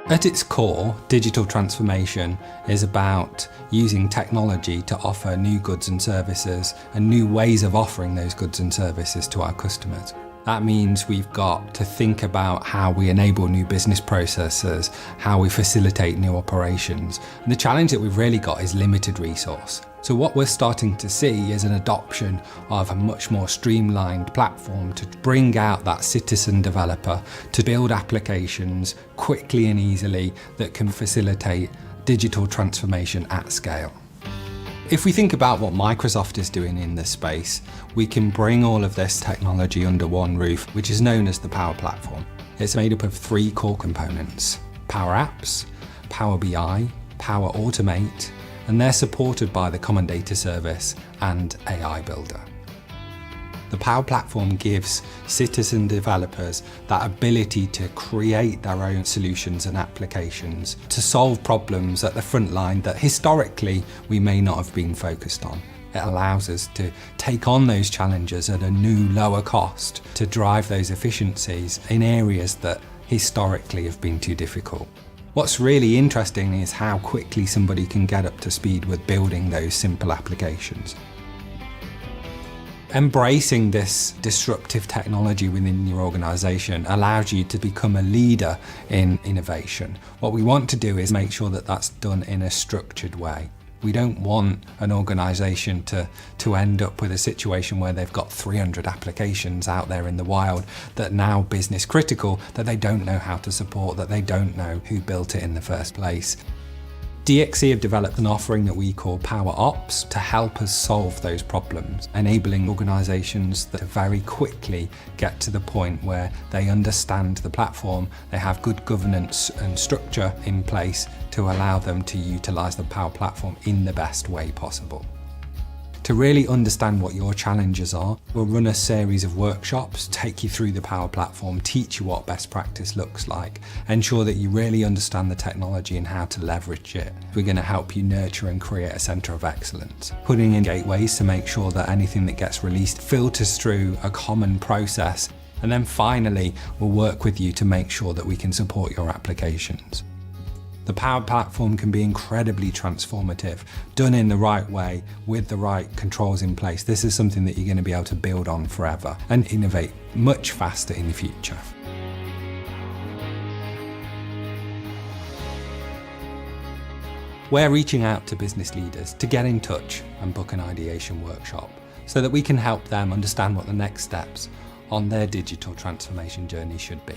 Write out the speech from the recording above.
At its core, digital transformation is about using technology to offer new goods and services and new ways of offering those goods and services to our customers. That means we've got to think about how we enable new business processes, how we facilitate new operations. And the challenge that we've really got is limited resource. So what we're starting to see is an adoption of a much more streamlined platform to bring out that citizen developer to build applications quickly and easily that can facilitate digital transformation at scale. If we think about what Microsoft is doing in this space, we can bring all of this technology under one roof, which is known as the Power Platform. It's made up of 3 core components: Power Apps, Power BI, Power Automate, and they're supported by the Common Data Service and AI Builder. The Power Platform gives citizen developers that ability to create their own solutions and applications to solve problems at the front line that historically we may not have been focused on. It allows us to take on those challenges at a new, lower cost to drive those efficiencies in areas that historically have been too difficult. What's really interesting is how quickly somebody can get up to speed with building those simple applications. Embracing this disruptive technology within your organisation allows you to become a leader in innovation. What we want to do is make sure that that's done in a structured way. We don't want an organisation to end up with a situation where they've got 300 applications out there in the wild that are now business critical, that they don't know how to support, that they don't know who built it in the first place. DXC have developed an offering that we call PowerOps to help us solve those problems, enabling organisations to very quickly get to the point where they understand the platform, they have good governance and structure in place to allow them to utilise the Power Platform in the best way possible. To really understand what your challenges are, we'll run a series of workshops, take you through the Power Platform, teach you what best practice looks like, ensure that you really understand the technology and how to leverage it. We're going to help you nurture and create a centre of excellence, putting in gateways to make sure that anything that gets released filters through a common process. And then finally, we'll work with you to make sure that we can support your applications. The Power Platform can be incredibly transformative, done in the right way, with the right controls in place. This is something that you're going to be able to build on forever and innovate much faster in the future. We're reaching out to business leaders to get in touch and book an ideation workshop so that we can help them understand what the next steps on their digital transformation journey should be.